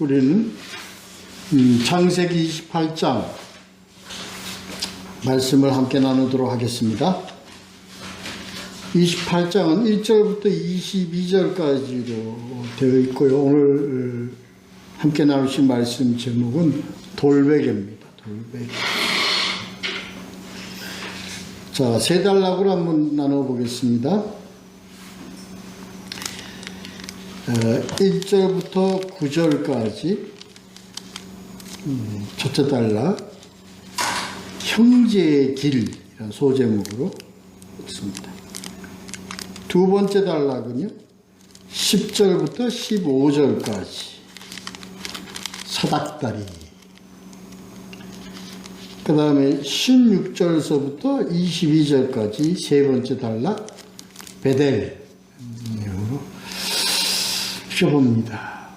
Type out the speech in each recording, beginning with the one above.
우리는 창세기 28장 말씀을 함께 나누도록 하겠습니다. 28장은 1절부터 22절까지로 되어 있고요. 오늘 함께 나누신 말씀 제목은 돌베개입니다. 돌베개. 자, 세 단락으로 한번 나눠보겠습니다. 1절부터 9절까지 첫째 단락 형제의 길이라는 소제목으로 있습니다. 두 번째 단락은요 10절부터 15절까지 사닥다리, 그 다음에 16절서부터 22절까지 세 번째 단락 베델 봅니다.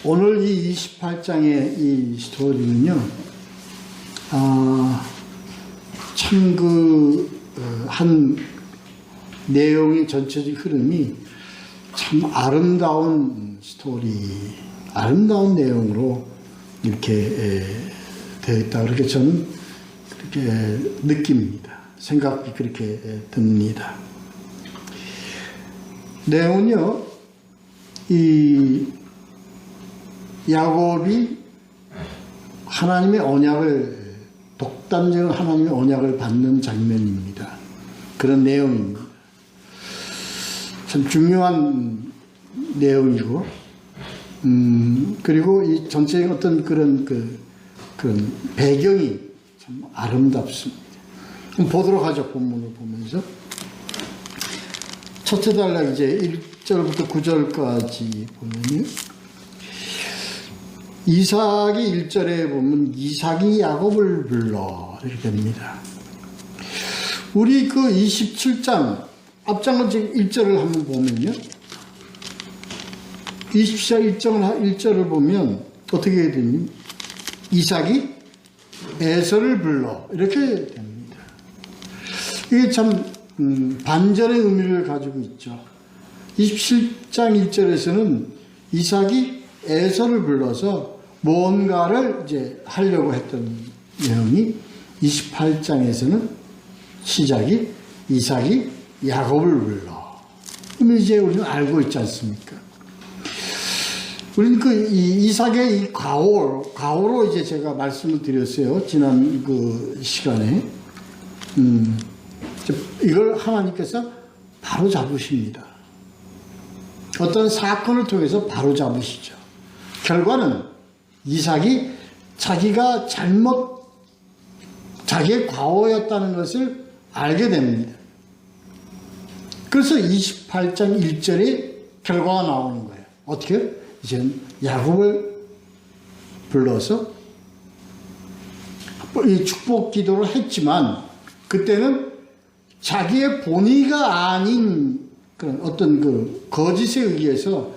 오늘 이 28장의 이 스토리는요, 참 한 내용의 전체적 흐름이 참 아름다운 스토리, 아름다운 내용으로 이렇게 되어 있다. 그렇게 저는 그렇게 느낍니다. 생각이 그렇게 듭니다. 내용은요, 이 야곱이 하나님의 언약을, 독단적인 하나님의 언약을 받는 장면입니다. 그런 내용입니다. 참 중요한 내용이고, 그리고 이 전체적인 어떤 그런 배경이 참 아름답습니다. 그럼 보도록 하죠. 본문을 보면서. 첫째 단락 이제 1절부터 9절까지 보면요. 이삭이 1절에 보면 이삭이 야곱을 불러 이렇게 됩니다. 우리 그 27장 앞장은 지금 1절을 한번 보면요. 27장 1절을 보면 어떻게 되니? 이삭이 에서를 불러 이렇게 됩니다. 이게 참 반전의 의미를 가지고 있죠. 27장 1절에서는 이삭이 에서를 불러서 뭔가를 이제 하려고 했던 내용이 28장에서는 시작이 이삭이 야곱을 불러. 그럼 이제 우리는 알고 있지 않습니까? 우리는 이 이삭의 이 과오로 이제 제가 말씀을 드렸어요. 지난 그 시간에. 이걸 하나님께서 바로 잡으십니다. 어떤 사건을 통해서 바로 잡으시죠. 결과는 이삭이 자기가 자기의 과오였다는 것을 알게 됩니다. 그래서 28장 1절에 결과가 나오는 거예요. 어떻게? 이제는 야곱을 불러서 이 축복 기도를 했지만 그때는 자기의 본의가 아닌 그런 어떤 그 거짓에 의해서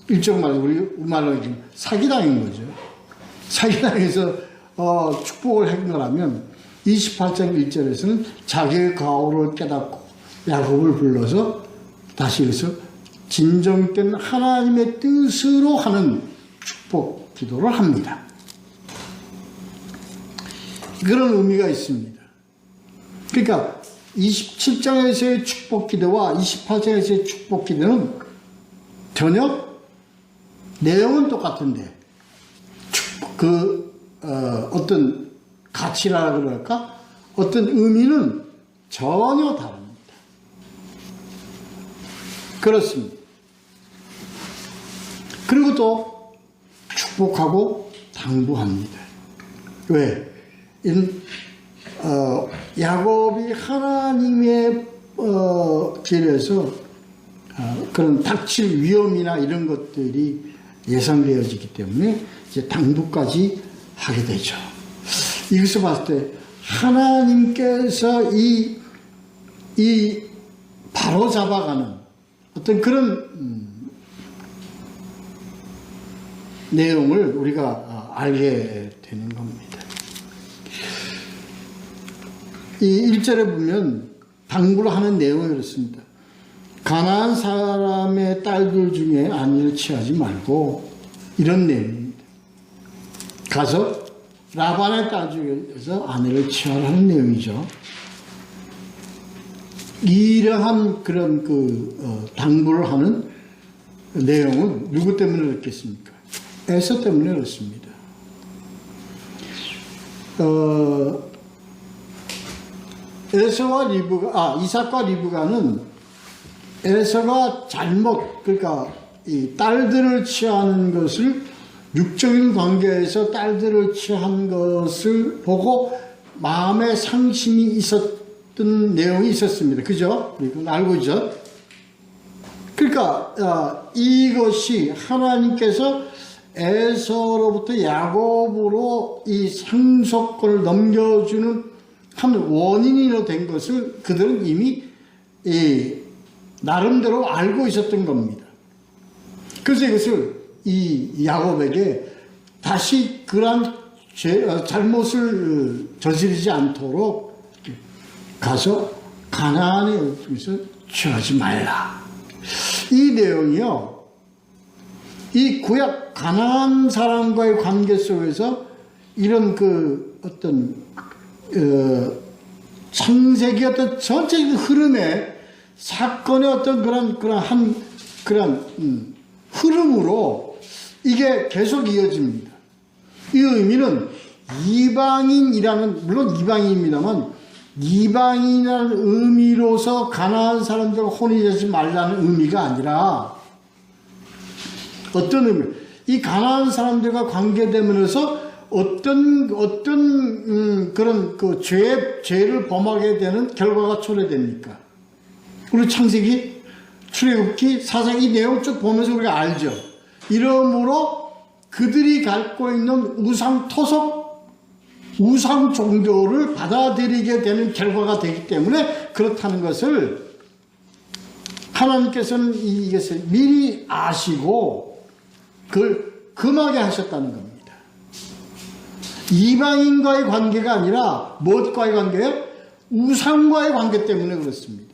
일종 말로 우리말로 사기당한 거죠. 사기당해서 축복을 한 거라면 28장 1절에서는 자기의 과오를 깨닫고 야곱을 불러서 다시 여기서 진정된 하나님의 뜻으로 하는 축복 기도를 합니다. 그런 의미가 있습니다. 그러니까 27장에서의 축복 기도와 28장에서의 축복 기도는 전혀 내용은 똑같은데 어떤 가치라 그럴까? 어떤 의미는 전혀 다릅니다. 그렇습니다. 그리고 또 축복하고 당부합니다. 왜? 야곱이 하나님의 길에서 그런 닥칠 위험이나 이런 것들이 예상되어지기 때문에 이제 당부까지 하게 되죠. 이것을 봤을 때 하나님께서 이 바로 잡아가는 어떤 그런 내용을 우리가 알게 되는 겁니다. 이 1절에 보면 당부를 하는 내용이 그렇습니다. 가나안 사람의 딸들 중에 아내를 취하지 말고, 이런 내용입니다. 가서 라반의 딸 중에서 아내를 취하라는 내용이죠. 이러한 그런 당부를 하는 내용은 누구 때문에 그렇겠습니까? 에서 때문에 그렇습니다. 에서와 이삭과 리브가는 에서가 잘못, 그러니까 이 딸들을 취한 것을, 육적인 관계에서 딸들을 취한 것을 보고 마음에 상심이 있었던 내용이 있었습니다. 그죠? 이건 알고 있죠? 그러니까 이것이 하나님께서 에서로부터 야곱으로 이 상속권을 넘겨주는 한 원인이 된 것을 그들은 이미 나름대로 알고 있었던 겁니다. 그래서 이것을 이 야곱에게 다시 그러한 잘못을 저지르지 않도록 가서 가나안에 취하지 말라. 이 내용이요, 이 구약 가나안 사람과의 관계 속에서 이런 어떤 창세기 어떤 전체적인 흐름에 사건의 어떤 그런 흐름으로 이게 계속 이어집니다. 이 의미는 이방인이라는, 물론 이방인입니다만, 이방인이라는 의미로서 가나안 사람들과 혼인하지 말라는 의미가 아니라, 어떤 의미, 이 가나안 사람들과 관계되면서 어떤 그런 죄를 범하게 되는 결과가 초래됩니까? 우리 창세기, 출애굽기, 사사기 이 내용 쭉 보면서 우리가 알죠. 이러므로 그들이 갖고 있는 우상 토속, 우상 종교를 받아들이게 되는 결과가 되기 때문에 그렇다는 것을 하나님께서는 이것을 미리 아시고 그걸 금하게 하셨다는 겁니다. 이방인과의 관계가 아니라 무엇과의 관계예요? 우상과의 관계 때문에 그렇습니다.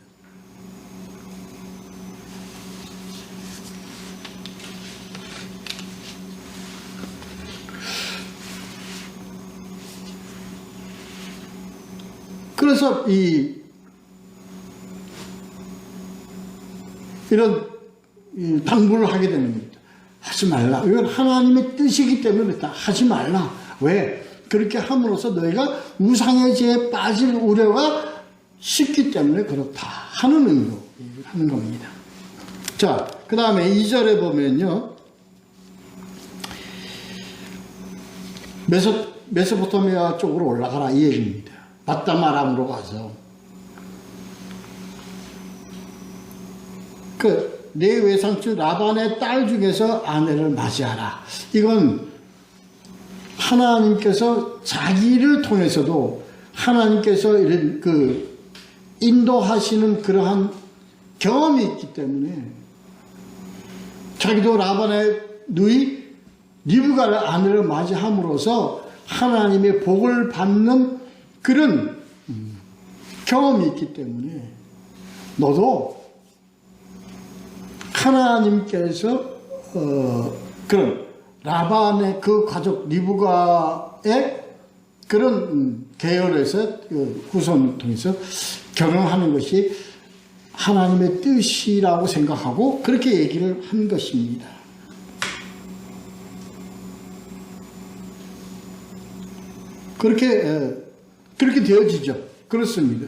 그래서 이런 당부를 하게 되는 겁니다. 하지 말라. 이건 하나님의 뜻이기 때문에 그렇다. 하지 말라. 왜? 그렇게 함으로써 너희가 우상의 죄에 빠질 우려가 쉽기 때문에 그렇다 하는 의미로 하는 겁니다. 자, 그 다음에 2절에 보면요, 메소포타미아 쪽으로 올라가라 이 얘기입니다. 바다마람으로 가서 내 외상주 라반의 딸 중에서 아내를 맞이하라. 이건 하나님께서 자기를 통해서도 하나님께서 이런 인도하시는 그러한 경험이 있기 때문에 자기도 라반의 누이 리브가를 아내를 맞이함으로써 하나님의 복을 받는 그런 경험이 있기 때문에 너도 하나님께서 그런 라반의 그 가족 리브가의 그런 계열에서 후손을 통해서 결혼하는 것이 하나님의 뜻이라고 생각하고 그렇게 얘기를 한 것입니다. 그렇게 되어지죠. 그렇습니다.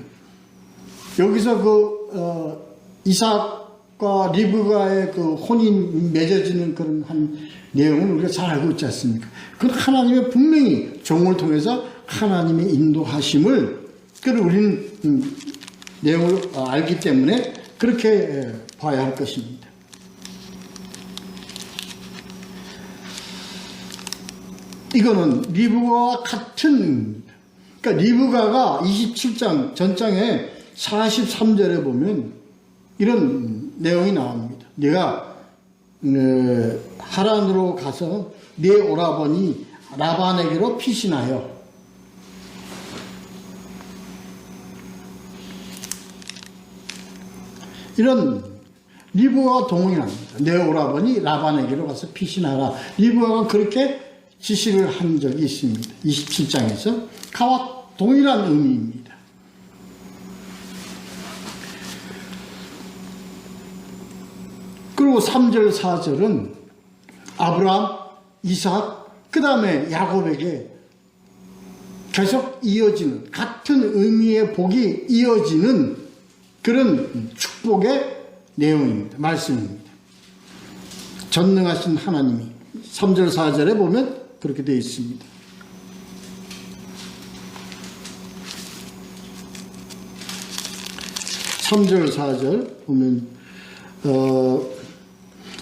여기서 이삭과 리브가의 혼인 맺어지는 그런 한 내용을 우리가 잘 알고 있지 않습니까? 그건 하나님의 분명히 종을 통해서 하나님의 인도하심을 우리는 내용을 알기 때문에 그렇게 봐야 할 것입니다. 이거는 리브가와 같은, 그러니까 리브가가 27장 전장에 43절에 보면 이런 내용이 나옵니다. 내가 하란으로 가서 내 오라버니 라반에게로 피신하여 이런 리브가가 동의합니다. 내 오라버니 라반에게로 가서 피신하라. 리브가가 그렇게 지시를 한 적이 있습니다. 27장에서 가와 동일한 의미입니다. 그리고 3절 4절은 아브라함, 이삭, 그 다음에 야곱에게 계속 이어지는 같은 의미의 복이 이어지는 그런 축복의 내용입니다. 말씀입니다. 전능하신 하나님이 3절 4절에 보면 그렇게 되어 있습니다. 3절 4절 보면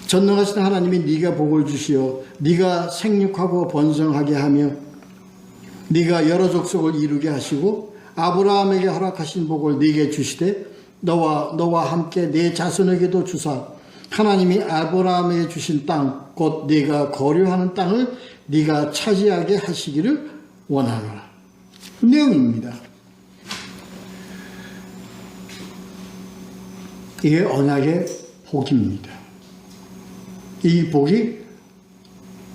전능하신 하나님이 네가 복을 주시어 네가 생육하고 번성하게 하며 네가 여러 족속을 이루게 하시고 아브라함에게 허락하신 복을 네게 주시되 너와 함께 네 자손에게도 주사 하나님이 아브라함에게 주신 땅 곧 네가 거류하는 땅을 네가 차지하게 하시기를 원하노라. 내용입니다. 이게 언약의 복입니다. 이 복이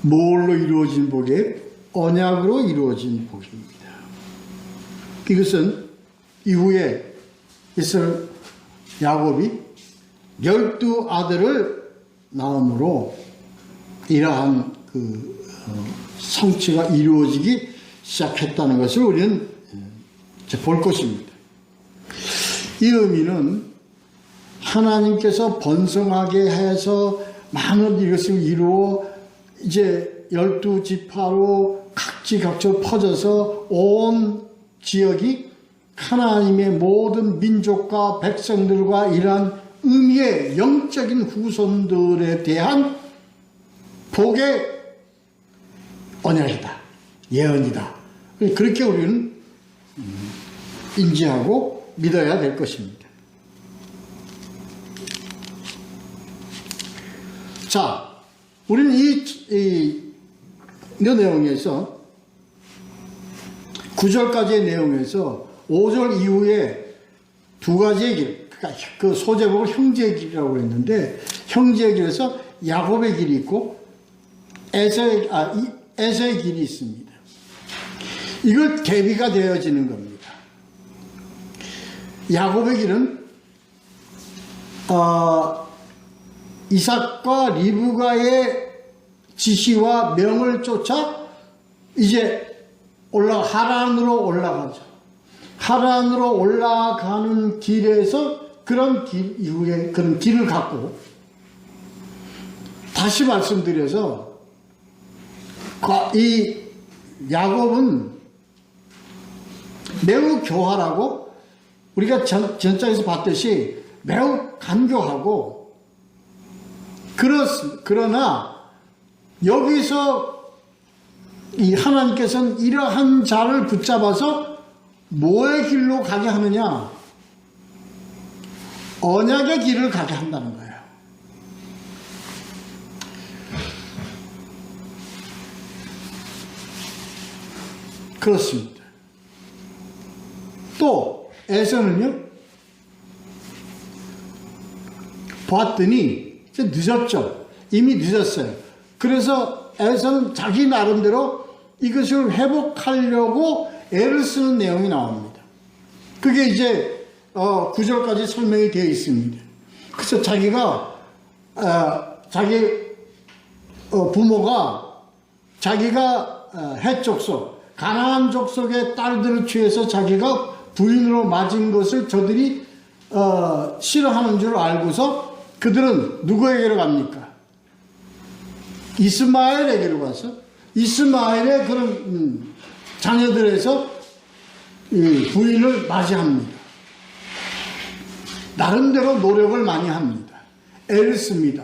뭘로 이루어진 복이에요? 언약으로 이루어진 복입니다. 이것은 이후에 이스라엘 야곱이 12 아들을 낳음으로 이러한 성취가 이루어지기 시작했다는 것을 우리는 볼 것입니다. 이 의미는 하나님께서 번성하게 해서 많은 이것을 이루어 이제 12지파로 각지각처 퍼져서 온 지역이 하나님의 모든 민족과 백성들과 이러한 의미의 영적인 후손들에 대한 복의 언약이다. 예언이다. 그렇게 우리는 인지하고 믿어야 될 것입니다. 자, 우리는 이 내용에서 9절까지의 내용에서 5절 이후에 두 가지의 길, 그러니까 그 소제복을 형제의 길이라고 했는데 형제의 길에서 야곱의 길이 있고 에서의 길이 있습니다. 이걸 대비가 되어지는 겁니다. 야곱의 길은 이삭과 리브가의 지시와 명을 쫓아 이제 하란으로 올라가죠. 하란으로 올라가는 길에서 그런 길 이후에 그런 길을 갖고 다시 말씀드려서 이 야곱은 매우 교활하고 우리가 전장에서 봤듯이 매우 간교하고 그러나 여기서 이 하나님께서는 이러한 자를 붙잡아서 뭐의 길로 가게 하느냐? 언약의 길을 가게 한다는 거예요. 그렇습니다. 또 에서는요, 봤더니 이제 늦었죠. 이미 늦었어요. 그래서 에서는 자기 나름대로 이것을 회복하려고 애를 쓰는 내용이 나옵니다. 그게 이제 9절까지 설명이 되어 있습니다. 그래서 자기가 자기 부모가 자기가 헷 족속 가나안 족속의 딸들을 취해서 자기가 부인으로 맞은 것을 저들이 싫어하는 줄 알고서 그들은 누구에게로 갑니까? 이스마엘에게로 가서 이스마엘의 그런 자녀들에서 부인을 맞이합니다. 나름대로 노력을 많이 합니다. 애를 씁니다.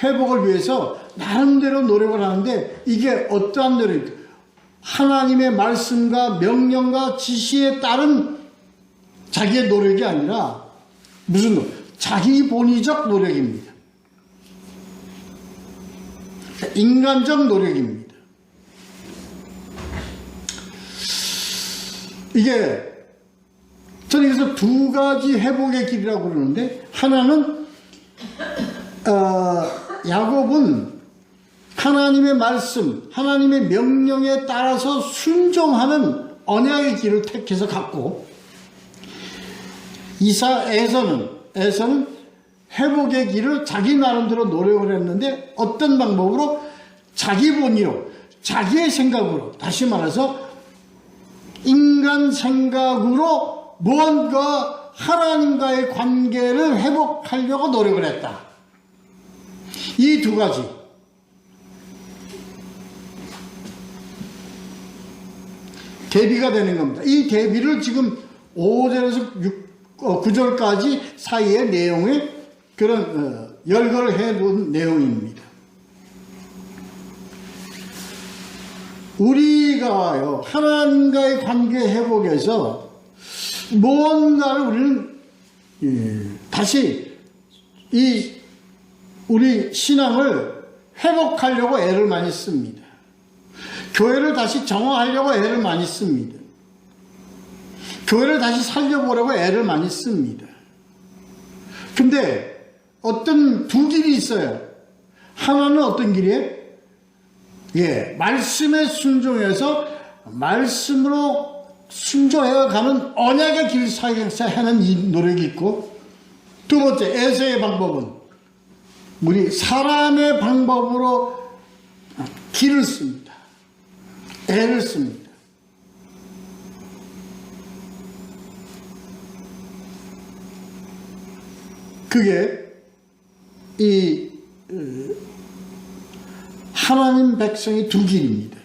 회복을 위해서 나름대로 노력을 하는데 이게 어떠한 노력입니까? 하나님의 말씀과 명령과 지시에 따른 자기의 노력이 아니라 무슨 노력? 자기 본의적 노력입니다. 인간적 노력입니다. 이게 저는 그래서 두 가지 회복의 길이라고 그러는데 하나는 야곱은 하나님의 말씀, 하나님의 명령에 따라서 순종하는 언약의 길을 택해서 갔고, 에서는 회복의 길을 자기 나름대로 노력을 했는데 어떤 방법으로? 자기 본의로, 자기의 생각으로, 다시 말해서 인간 생각으로 무언가 하나님과의 관계를 회복하려고 노력을 했다. 이 두 가지. 대비가 되는 겁니다. 이 대비를 지금 5절에서 9절까지 사이의 내용에 그런 열거를 해둔 내용입니다. 우리가요, 하나님과의 관계 회복에서 무언가를 우리는 다시 우리 신앙을 회복하려고 애를 많이 씁니다. 교회를 다시 정화하려고 애를 많이 씁니다. 교회를 다시 살려보려고 애를 많이 씁니다. 근데 어떤 두 길이 있어요. 하나는 어떤 길이에요? 말씀에 순종해서 말씀으로 순종해 가는 언약의 길 사이에서 하는 이 노력이 있고, 두 번째 에서의 방법은 우리 사람의 방법으로 길을 씁니다. 애를 씁니다. 그게 하나님 백성의 두 길입니다.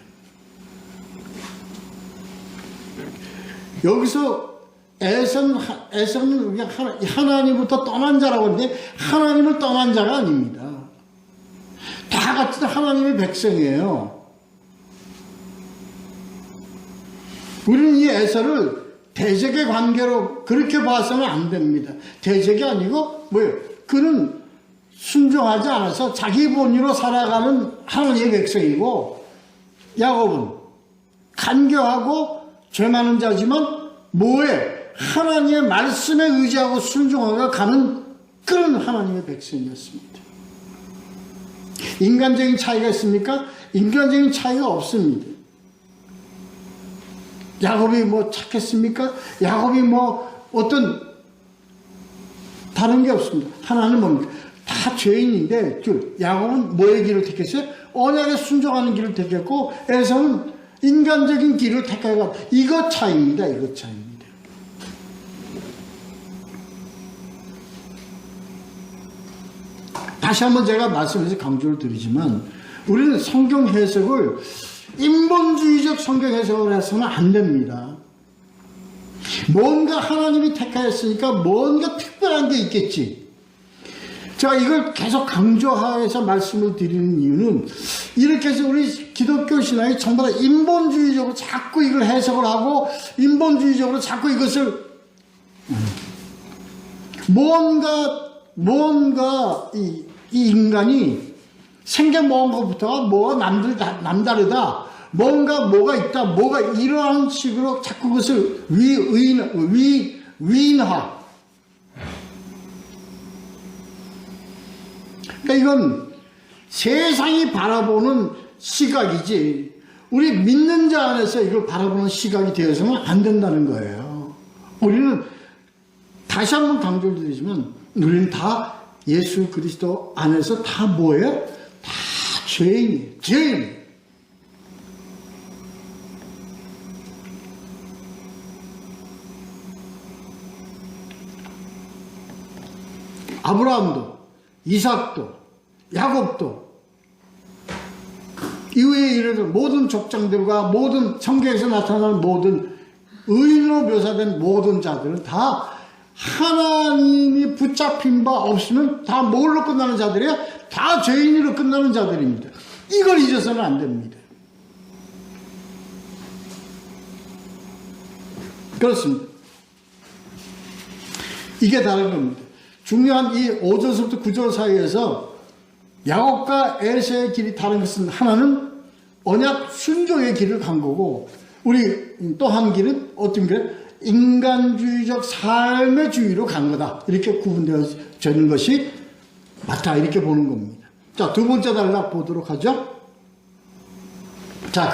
여기서 에서는 하나님부터 떠난 자라고 하는데 하나님을 떠난 자가 아닙니다. 다 같은 하나님의 백성이에요. 우리는 이 에서를 대적의 관계로 그렇게 봐서는 안 됩니다. 대적이 아니고 뭐예요? 그는 순종하지 않아서 자기 본의로 살아가는 하나님의 백성이고, 야곱은 간교하고 죄 많은 자지만 뭐에? 하나님의 말씀에 의지하고 순종하고 가는 그런 하나님의 백성이었습니다. 인간적인 차이가 있습니까? 인간적인 차이가 없습니다. 야곱이 뭐 착했습니까? 야곱이 뭐 어떤 다른 게 없습니다. 하나는 뭡니까? 다 죄인인데 야곱은 뭐의 길을 택했어요? 언약에 순종하는 길을 택했고, 에서는 인간적인 길을 택해가. 이거 차이입니다. 이거 차이입니다. 다시 한번 제가 말씀해서 강조를 드리지만, 우리는 성경 해석을 인본주의적 성경 해석을 해서는 안 됩니다. 뭔가 하나님이 택하였으니까 뭔가 특별한 게 있겠지. 제가 이걸 계속 강조해서 말씀을 드리는 이유는, 이렇게 해서 우리 기독교 신앙이 전부 다 인본주의적으로 자꾸 이걸 해석을 하고, 인본주의적으로 자꾸 이것을 뭔가 이 인간이 생겨먹은 것부터가 뭐가 남다르다, 뭐가 있다, 뭐가 이러한 식으로 자꾸 그것을 위인화. 그러니까 이건 세상이 바라보는 시각이지, 우리 믿는 자 안에서 이걸 바라보는 시각이 되어서는 안 된다는 거예요. 우리는 다시 한번 강조를 드리지만, 우리는 다 예수 그리스도 안에서 다 뭐예요? 다 죄인이에요. 죄인. 아브라함도, 이삭도, 야곱도, 이후에 이르는 모든 족장들과 모든 성경에서 나타나는 모든 의인으로 묘사된 모든 자들은 다 하나님이 붙잡힌 바 없으면 다 뭘로 끝나는 자들이에요? 다 죄인으로 끝나는 자들입니다. 이걸 잊어서는 안 됩니다. 그렇습니다. 이게 다른 겁니다. 중요한 이 5절부터 9절 사이에서 야곱과 에서의 길이 다른 것은, 하나는 언약 순종의 길을 간 거고, 우리 또 한 길은 어떤 길? 인간주의적 삶의 주의로 간 거다. 이렇게 구분되어지는 것이 맞다, 이렇게 보는 겁니다. 자, 두 번째 단락 보도록 하죠. 자,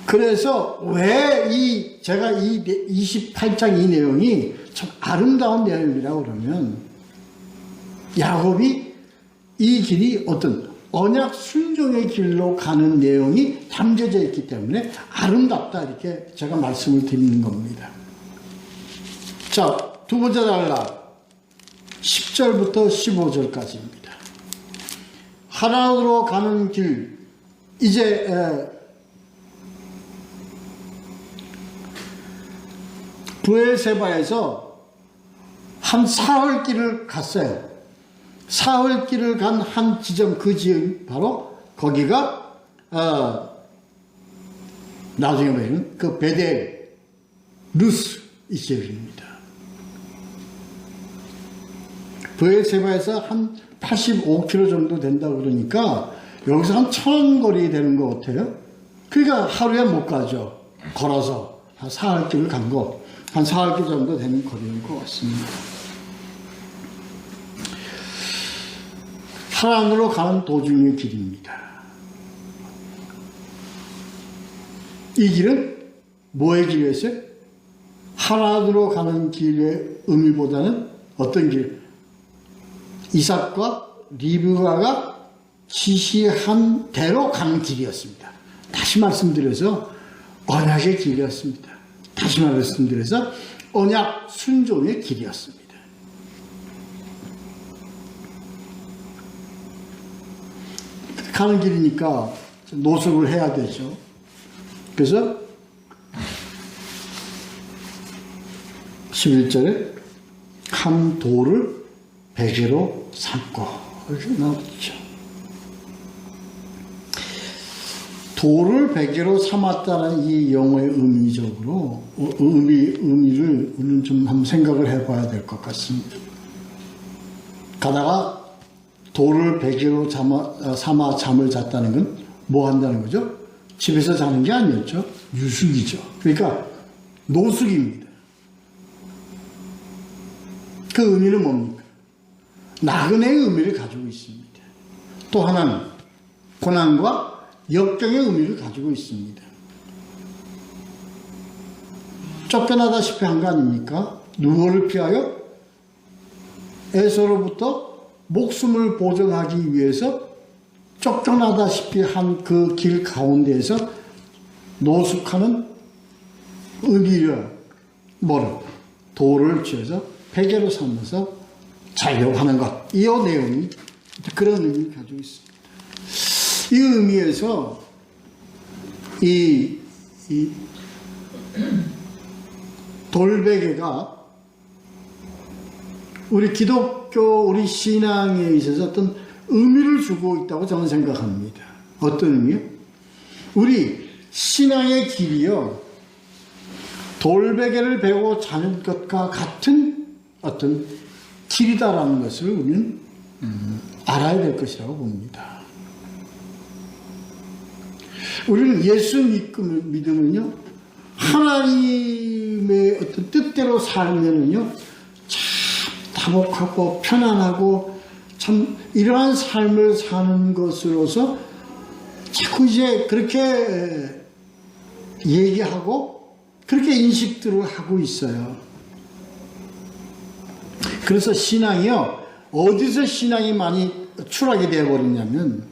그래서 왜 제가 이 28장 이 내용이 참 아름다운 내용이라고 그러면, 야곱이 이 길이 어떤 언약 순종의 길로 가는 내용이 담겨져 있기 때문에 아름답다, 이렇게 제가 말씀을 드리는 겁니다. 자, 두 번째 단락 10절부터 15절까지입니다. 하나님으로 가는 길, 이제 브엘세바에서 한 사흘 길을 갔어요. 사흘 길을 간 한 지점, 그 지역 바로 거기가 나중에 보면 그 베델 루스 이 지역입니다. 브엘세바에서 한 85km 정도 된다고 그러니까 여기서 한 1000 거리 되는 것 같아요. 그러니까 하루에 못 가죠. 걸어서 한 사흘 길을 간 거, 한 사흘 길 정도 되는 거리인 것 같습니다. 하란으로 가는 도중의 길입니다. 이 길은 뭐의 길이었어요? 하란으로 가는 길의 의미보다는 어떤 길? 이삭과 리브가가 지시한 대로 가는 길이었습니다. 다시 말씀드려서 언약의 길이었습니다. 다시 말씀드려서 언약 순종의 길이었습니다. 가는 길이니까 노숙을 해야 되죠. 그래서 11절에 한 돌을 베개로 삼고 이렇게 나오죠. 돌을 베개로 삼았다는 이 용어의 의미적으로 의미를 우리는 좀 한번 생각을 해봐야 될 것 같습니다. 가다가 돌을 베개로 삼아 잠을 잤다는 건 뭐 한다는 거죠? 집에서 자는 게 아니었죠. 유숙이죠. 그러니까 노숙입니다. 그 의미는 뭡니까? 나그네의 의미를 가지고 있습니다. 또 하나는 고난과 역경의 의미를 가지고 있습니다. 쫓겨나다시피 한 거 아닙니까? 누구를 피하여? 에서로부터 목숨을 보존하기 위해서 쫓겨나다시피 한 그 길 가운데에서 노숙하는 의미를 뭐를? 돌을 쥐어서 베개로 삼아서 자려고 하는 것. 이 내용이 그런 의미를 가지고 있습니다. 이 의미에서 이 돌베개가 우리 기독교, 우리 신앙에 있어서 어떤 의미를 주고 있다고 저는 생각합니다. 어떤 의미요? 우리 신앙의 길이요, 돌베개를 베고 자는 것과 같은 어떤 길이다라는 것을 우리는 알아야 될 것이라고 봅니다. 우리는 예수 믿으면요, 하나님의 어떤 뜻대로 살면은요, 참 다복하고 편안하고 참 이러한 삶을 사는 것으로서 자꾸 이제 그렇게 얘기하고 그렇게 인식들을 하고 있어요. 그래서 신앙이요, 어디서 신앙이 많이 추락이 되어버리냐면,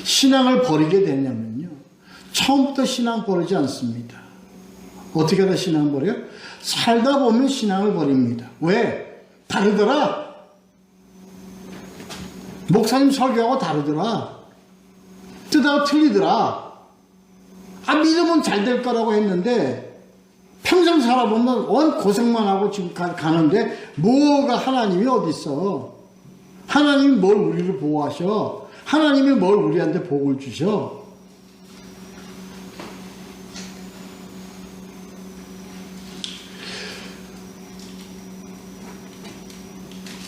신앙을 버리게 되냐면요, 처음부터 신앙 버리지 않습니다. 어떻게 하다 신앙 버려요? 살다 보면 신앙을 버립니다. 왜? 다르더라. 목사님 설교하고 다르더라. 뜻하고 틀리더라. 믿으면 잘 될 거라고 했는데 평생 살아보면 온 고생만 하고 지금 가는데 뭐가 하나님이 어디 있어? 하나님이 뭘 우리를 보호하셔? 하나님이 뭘 우리한테 복을 주셔?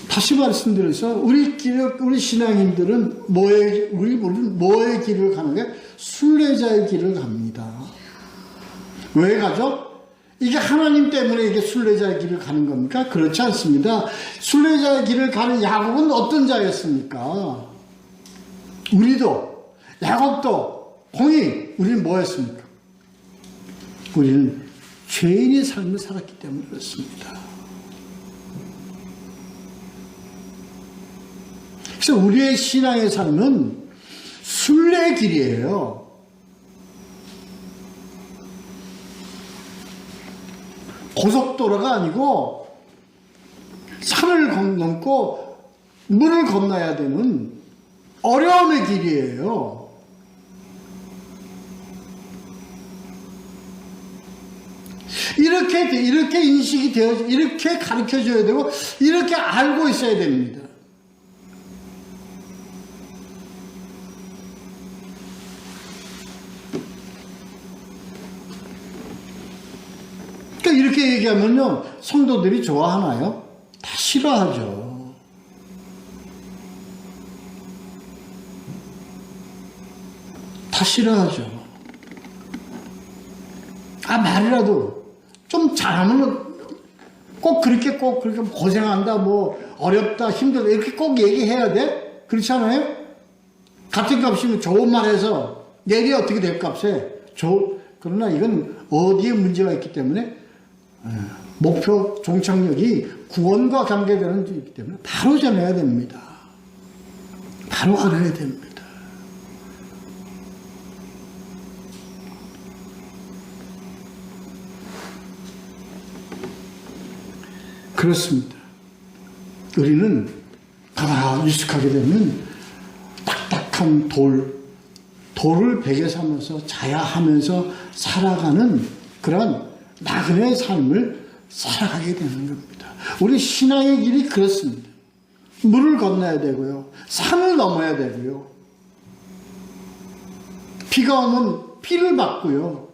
다시 말씀드려서 우리 신앙인들은 우리는 뭐의 길을 가는 게 순례자의 길을 갑니다. 왜 가죠? 이게 하나님 때문에 이게 순례자의 길을 가는 겁니까? 그렇지 않습니다. 순례자의 길을 가는 야곱은 어떤 자였습니까? 우리도, 야곱도, 공이, 우리는 뭐였습니까? 우리는 죄인의 삶을 살았기 때문에 그렇습니다. 그래서 우리의 신앙의 삶은 순례의 길이에요. 고속도로가 아니고 산을 넘고 물을 건너야 되는 어려움의 길이에요. 이렇게 인식이 되어, 이렇게 가르쳐 줘야 되고, 이렇게 알고 있어야 됩니다. 그러니까 이렇게 얘기하면요, 성도들이 좋아하나요? 다 싫어하죠. 다 싫어하죠. 말이라도 좀 잘하면 꼭 그렇게 고생한다, 뭐 어렵다, 힘들다 이렇게 꼭 얘기해야 돼? 그렇지 않아요? 같은 값이면 좋은 말해서 내일이 어떻게 될 값에 그러나 이건 어디에 문제가 있기 때문에 목표 종착역이 구원과 관계되는 일이기 때문에 바로 전해야 됩니다. 바로 알아야 됩니다. 그렇습니다. 우리는 가만히 익숙하게 되면 딱딱한 돌을 베개 삼아서 자야 하면서 살아가는 그런 나그네의 삶을 살아가게 되는 겁니다. 우리 신앙의 길이 그렇습니다. 물을 건너야 되고요. 산을 넘어야 되고요. 비가 오면 비를 맞고요.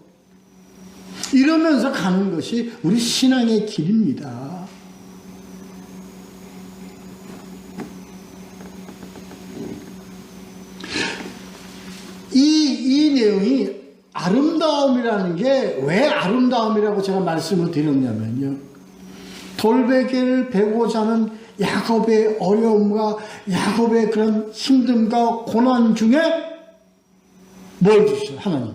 이러면서 가는 것이 우리 신앙의 길입니다. 이 내용이 아름다움이라는 게 왜 아름다움이라고 제가 말씀을 드렸냐면요. 돌베개를 베고자 하는 야곱의 어려움과 야곱의 그런 힘듦과 고난 중에 뭘 주셨어요? 하나님이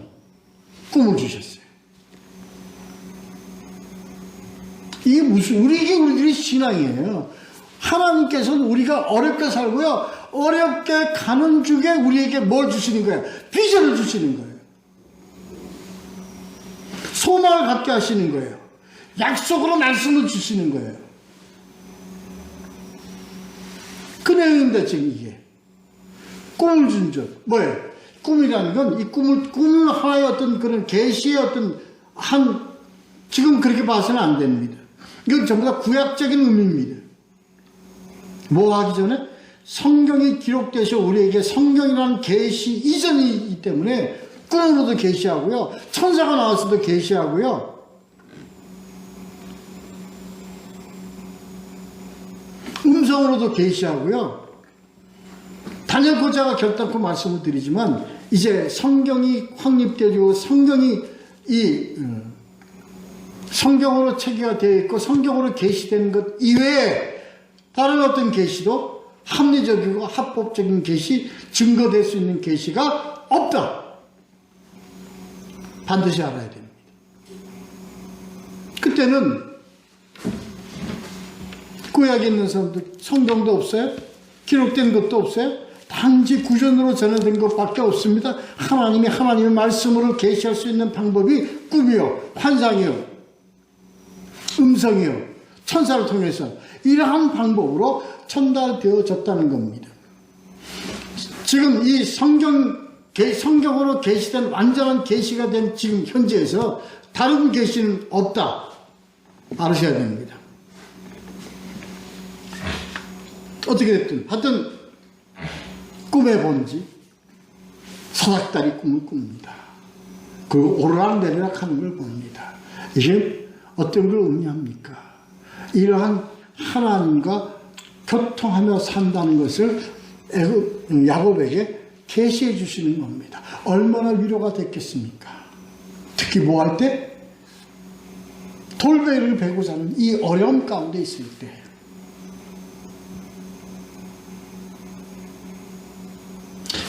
꿈을 주셨어요. 이게 우리들의 신앙이에요. 하나님께서는 우리가 어렵게 살고요, 어렵게 가는 중에 우리에게 뭘 주시는 거예요? 비전을 주시는 거예요. 소망을 갖게 하시는 거예요. 약속으로 말씀을 주시는 거예요. 그 내용인데 지금 이게 꿈을 준 적 뭐예요? 꿈이라는 건 이 꿈을 하나의 어떤 그런 계시의 어떤 지금 그렇게 봐서는 안 됩니다. 이건 전부 다 구약적인 의미입니다. 뭐 하기 전에 성경이 기록되셔 우리에게 성경이라는 계시 이전이기 때문에 꿈으로도 계시하고요, 천사가 나와서도 계시하고요, 음성으로도 계시하고요. 다니엘 고자가 결단코 말씀을 드리지만 이제 성경이 확립되고 성경으로 체계가 되어 있고 성경으로 계시되는 것 이외에 다른 어떤 계시도 합리적이고 합법적인 계시, 증거될 수 있는 계시가 없다. 반드시 알아야 됩니다. 그때는 구약에 있는 사람들 성경도 없어요. 기록된 것도 없어요. 단지 구전으로 전해진 것밖에 없습니다. 하나님의 말씀으로 계시할 수 있는 방법이 꿈이요, 환상이요, 음성이요, 천사를 통해서 이러한 방법으로 전달되어졌다는 겁니다. 지금 이 성경으로 계시된 완전한 계시가 된 지금 현재에서 다른 계시는 없다. 알으셔야 됩니다. 어떻게 됐든 하여튼 꿈에 본지 사닥다리 꿈을 꿉니다. 그리고 오르락내리락 하는 걸 봅니다. 이게 어떤 걸 의미합니까? 이러한 하나님과 교통하며 산다는 것을 야곱에게 계시해 주시는 겁니다. 얼마나 위로가 됐겠습니까? 특히 뭐 할 때? 돌베리를 베고 사는 이 어려움 가운데 있을 때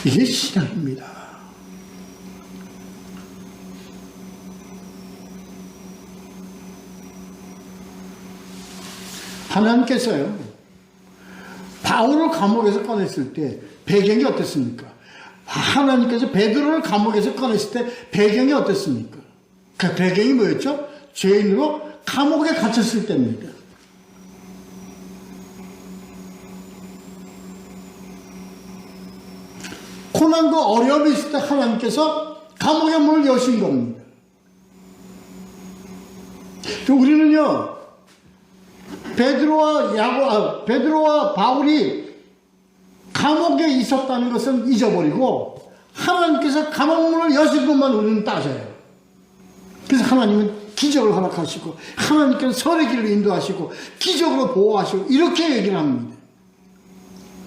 이게 신앙입니다. 하나님께서요, 바울을 감옥에서 꺼냈을 때 배경이 어땠습니까? 하나님께서 베드로를 감옥에서 꺼냈을 때 배경이 어땠습니까? 그 배경이 뭐였죠? 죄인으로 감옥에 갇혔을 때입니다. 고난과 어려움이 있을 때 하나님께서 감옥의 문을 여신 겁니다. 우리는요, 베드로와 바울이 감옥에 있었다는 것은 잊어버리고 하나님께서 감옥문을 여신 것만 우리는 따져요. 그래서 하나님은 기적을 허락하시고 하나님께서 선의 길을 인도하시고 기적으로 보호하시고 이렇게 얘기를 합니다.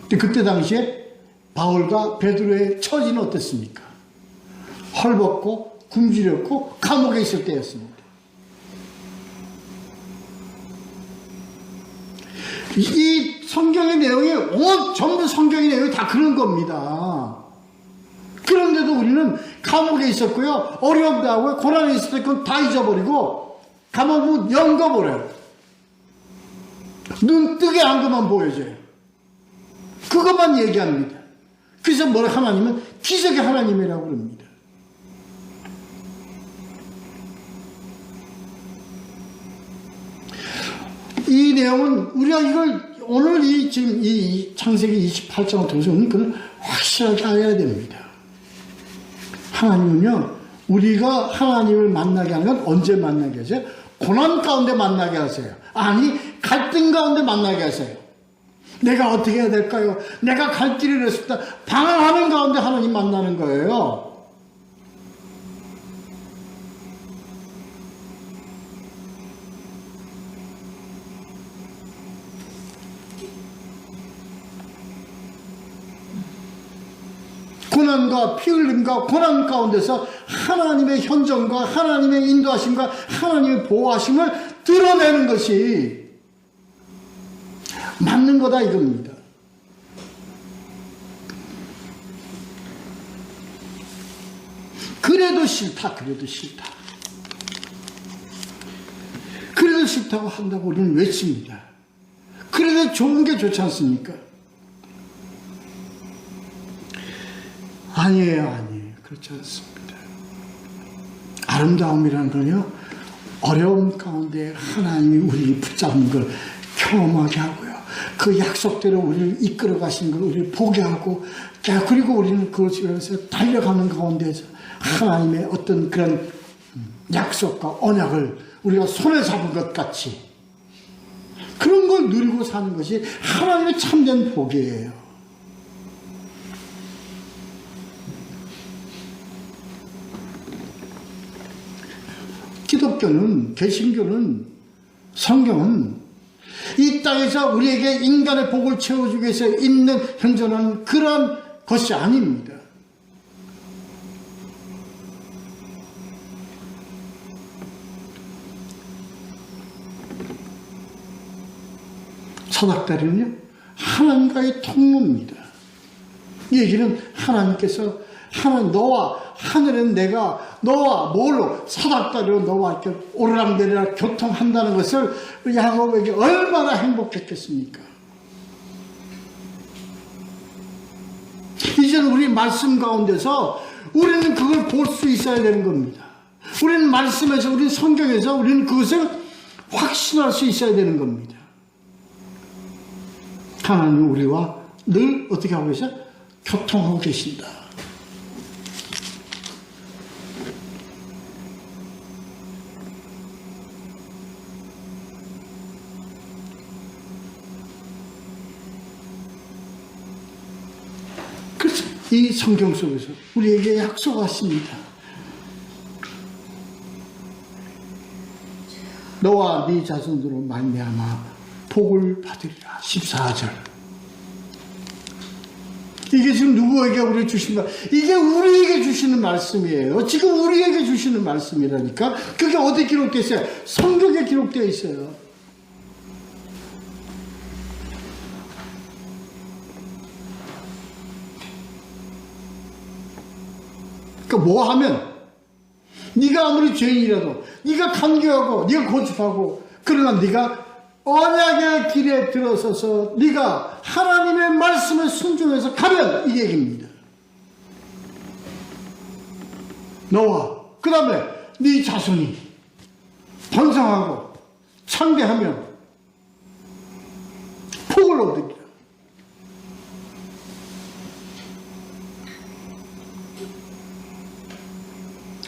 근데 그때 당시에 바울과 베드로의 처지는 어땠습니까? 헐벗고 굶주렸고 감옥에 있을 때였습니다. 이 성경의 내용이 전부 성경의 내용이 다 그런 겁니다. 그런데도 우리는 감옥에 있었고요, 어려움도 하고 고난에 있을 때 그건 다 잊어버리고 감옥문 연거버려요. 눈 뜨게 한 것만 보여줘요. 그것만 얘기합니다. 그래서 하나님은 기적의 하나님이라고 그럽니다. 이 내용은 우리가 이걸 오늘 지금 이 창세기 28장을 통해서 그걸 확실하게 알아야 됩니다. 하나님은요, 우리가 하나님을 만나게 하는 건 언제 만나게 하세요? 고난 가운데 만나게 하세요. 아니, 갈등 가운데 만나게 하세요. 내가 어떻게 해야 될까요? 내가 갈 길을 잃었습니다. 방황하는 가운데 하나님 만나는 거예요. 고난과 피 흘림과 고난 가운데서 하나님의 현정과 하나님의 인도하심과 하나님의 보호하심을 드러내는 것이 맞는 거다 이겁니다. 그래도 싫다, 그래도 싫다. 그래도 싫다고 한다고 우리는 외칩니다. 그래도 좋은 게 좋지 않습니까? 아니에요. 그렇지 않습니다. 아름다움이라는 건요, 어려움 가운데 하나님이 우리를 붙잡는 걸 경험하게 하고요, 그 약속대로 우리를 이끌어 가시는 걸 우리를 보게 하고, 그리고 우리는 그것을 위해서 달려가는 가운데서 하나님의 어떤 그런 약속과 언약을 우리가 손에 잡은 것 같이 그런 걸 누리고 사는 것이 하나님의 참된 복이에요. 기독교는, 개신교는, 성경은 이 땅에서 우리에게 인간의 복을 채워주기 위해서 있는 현존하는 그런 것이 아닙니다. 사닥다리는요, 하나님과의 통로입니다. 이 얘기는 하나님께서 너와 하늘은 내가 너와 뭘로 사닥다리로 너와 이렇게 오르락내리락 교통한다는 것을 야곱에게 얼마나 행복했겠습니까? 이제는 우리 말씀 가운데서 우리는 그걸 볼 수 있어야 되는 겁니다. 우리는 말씀에서, 우리는 성경에서 우리는 그것을 확신할 수 있어야 되는 겁니다. 하나님은 우리와 늘 어떻게 하고 계세요? 교통하고 계신다. 그래서 이 성경 속에서 우리에게 약속하십니다. 너와 네 자손으로 말미암아 복을 받으리라. 14절. 이게 지금 누구에게 우리 주신 말? 이게 우리에게 주시는 말씀이에요. 지금 우리에게 주시는 말씀이라니까. 그게 어디 기록되어 있어요? 성경에 기록되어 있어요. 그러니까 뭐 하면 네가 아무리 죄인이라도 네가 간교하고 네가 고집하고 그러나 네가 언약의 길에 들어서서 네가 하나님의 말씀에 순종해서 가면 이 얘기입니다. 너와 그 다음에 네 자손이 번성하고 창대하며 복을 얻으리라.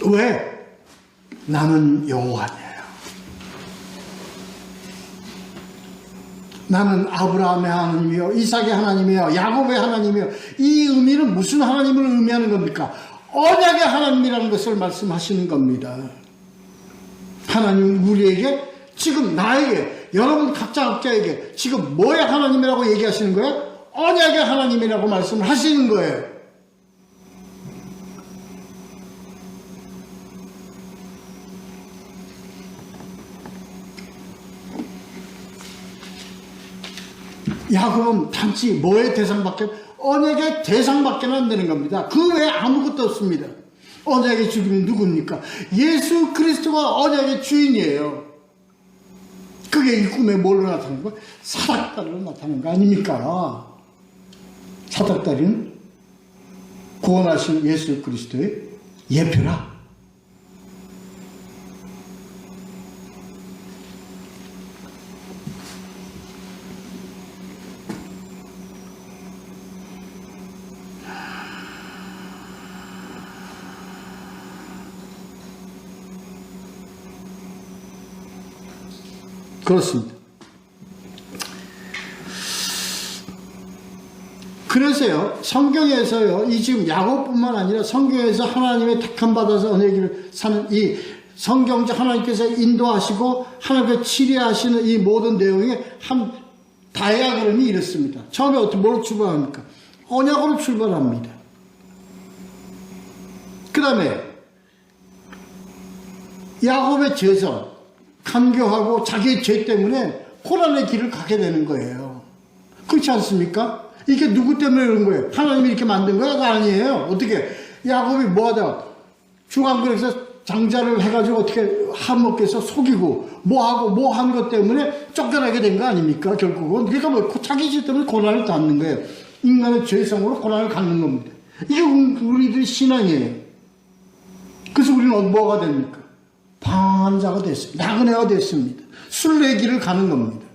왜? 나는 여호와냐. 나는 아브라함의 하나님이요 이삭의 하나님이요 야곱의 하나님이요. 이 의미는 무슨 하나님을 의미하는 겁니까? 언약의 하나님이라는 것을 말씀하시는 겁니다. 하나님 우리에게 지금 나에게 여러분 각자에게 지금 뭐의 하나님이라고 얘기하시는 거예요? 언약의 하나님이라고 말씀을 하시는 거예요. 야곱은 단지 뭐의 대상밖에 언약의 대상밖에 안 되는 겁니다. 그 외에 아무것도 없습니다. 언약의 주인은 누굽니까? 예수 그리스도가 언약의 주인이에요. 그게 이 꿈에 뭘로 나타나는 거예요? 사닥다리로 나타나는 거 아닙니까? 사닥다리는 구원하신 예수 그리스도의 예표라. 그렇습니다. 그래서요, 성경에서요, 이 지금 야곱뿐만 아니라 성경에서 하나님의 택함 받아서 언약을 사는 이 성경적 하나님께서 인도하시고 하나님께서 치리하시는 이 모든 내용이 한 다이아그램이 이렇습니다. 처음에 어떻게 뭘 출발합니까? 언약으로 출발합니다. 그 다음에 야곱의 죄성, 간교하고 자기의 죄 때문에 고난의 길을 가게 되는 거예요. 그렇지 않습니까? 이게 누구 때문에 그런 거예요? 하나님이 이렇게 만든 거가 아니에요. 어떻게 야곱이 뭐하다 중앙그에서 장자를 해가지고 어떻게 한몫해서 속이고 뭐하고 뭐 한 것 때문에 쫓겨나게 된 거 아닙니까? 결국은 그러니까 뭐 자기 죄 때문에 고난을 받는 거예요. 인간의 죄성으로 고난을 갖는 겁니다. 이게 우리들의 신앙이에요. 그래서 우리는 뭐가 됩니까? 방황하는 자가 됐습니다. 나그네가 됐습니다. 순례길을 가는 겁니다.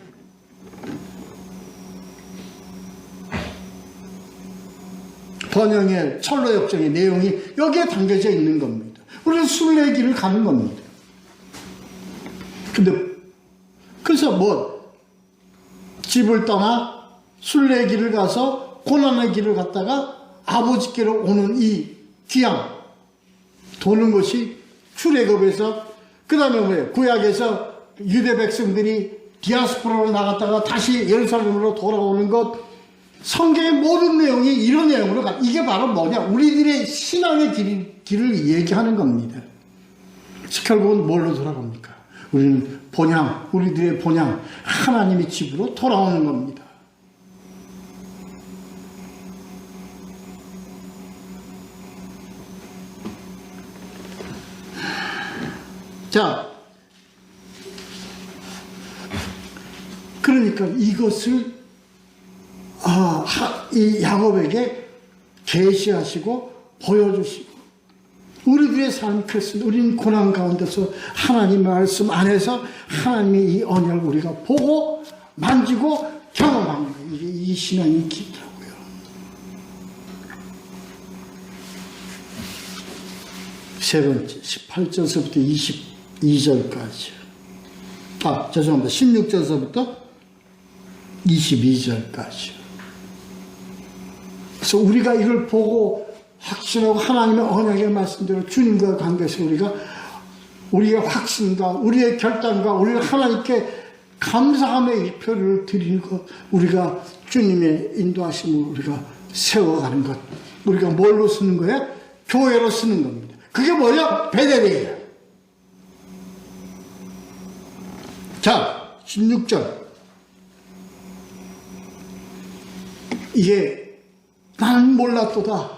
번영의 철로역정의 내용이 여기에 담겨져 있는 겁니다. 우리는 순례길을 가는 겁니다. 근데 그래서 뭐 집을 떠나 순례길을 가서 고난의 길을 갔다가 아버지께로 오는 이 귀양 도는 것이 출애굽에서 그 다음에 뭐예요? 구약에서 유대 백성들이 디아스포라로 나갔다가 다시 예루살렘으로 돌아오는 것, 성경의 모든 내용이 이런 내용으로 가. 이게 바로 뭐냐? 우리들의 신앙의 길을 얘기하는 겁니다. 결국은 뭘로 돌아갑니까? 우리는 본향, 우리들의 본향, 하나님의 집으로 돌아오는 겁니다. 자, 그러니까 이것을 이 야곱에게 계시하시고 보여주시고 우리들의 삶이 그렇습니다. 우리는 고난 가운데서 하나님 말씀 안에서 하나님의 이 언약을 우리가 보고 만지고 경험하는 거예요. 이게 이 신앙이 깊더라고요. 세 번째 18절서부터 22절까지 죄송합니다. 16절서부터 22절까지. 그래서 우리가 이걸 보고 확신하고 하나님의 언약의 말씀대로 주님과 관계에서 우리의 확신과 우리의 결단과 우리를 하나님께 감사함의 일표를 드리는 것, 우리가 주님의 인도하심을 우리가 세워가는 것. 우리가 뭘로 쓰는 거야? 교회로 쓰는 겁니다. 그게 뭐야? 베델이에요. 자, 16절. 이게 나는 몰랐도다.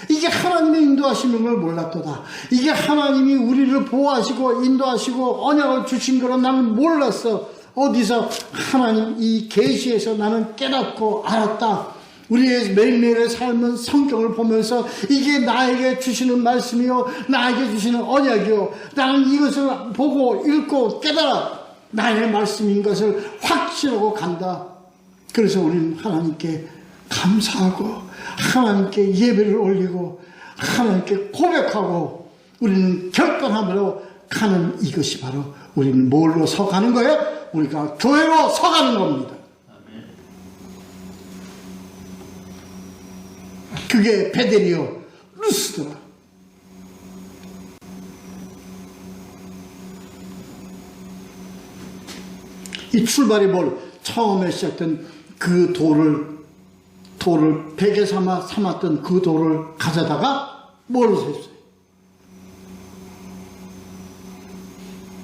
이게 하나님의 인도하시는 걸 몰랐도다. 이게 하나님이 우리를 보호하시고 인도하시고 언약을 주신 거로 나는 몰랐어. 어디서 하나님 이 계시에서 나는 깨닫고 알았다. 우리의 매일매일의 삶은 성경을 보면서 이게 나에게 주시는 말씀이요, 나에게 주시는 언약이요, 나는 이것을 보고 읽고 깨달아 나의 말씀인 것을 확신하고 간다. 그래서 우리는 하나님께 감사하고 하나님께 예배를 올리고 하나님께 고백하고 우리는 결단함으로 가는, 이것이 바로 우리는 뭘로 서가는 거예요? 우리가 교회로 서가는 겁니다. 그게 베델이요 루스더라. 이 출발이 처음에 시작된 그 돌을 베개 삼았던 그 돌을 가져다가 뭘로 세웠어요?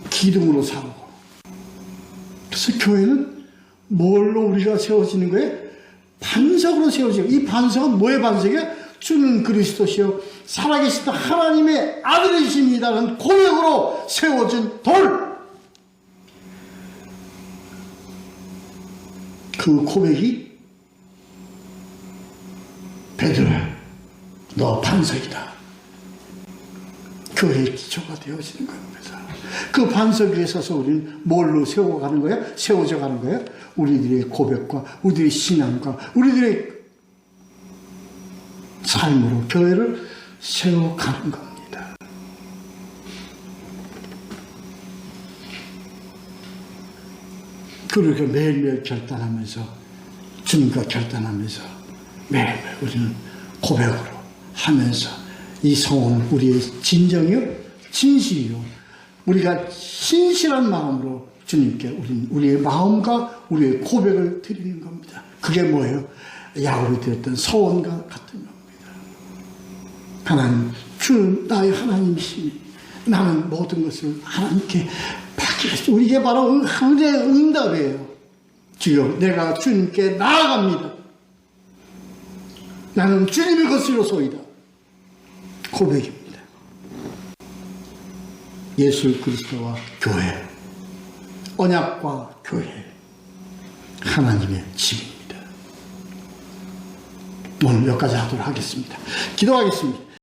기둥으로 삼고. 그래서 교회는 뭘로 우리가 세워지는 거예요? 반석으로 세워지고, 이 반석은 뭐의 반석이에요? 주는 그리스도시요 살아계신 하나님의 아들이십니다라는 고백으로 세워진 돌. 그 고백이 베드로야, 너 반석이다. 교회의 기초가 되어지는 겁니다. 그 반석 위에 서서 우리는 뭘로 세워가는 거예요? 세워져 가는 거예요? 우리들의 고백과 우리들의 신앙과 우리들의 삶으로 교회를 세워가는 겁니다. 그렇게 매일매일 결단하면서, 주님과 결단하면서 매일매일 우리는 고백으로 하면서 이 성은 우리의 진정이요, 진실이요, 우리가 신실한 마음으로 주님께 우리의 마음과 우리의 고백을 드리는 겁니다. 그게 뭐예요? 야곱이 드렸던 서원과 같은 겁니다. 하나님, 주는 나의 하나님이시니 나는 모든 것을 하나님께 받기로. 이게 바로 은혜의 응답이에요. 주여, 내가 주님께 나아갑니다. 나는 주님의 것이로소이다. 고백입니다. 예수 그리스도와 교회, 언약과 교회, 하나님의 집입니다. 오늘 여기까지 하도록 하겠습니다. 기도하겠습니다.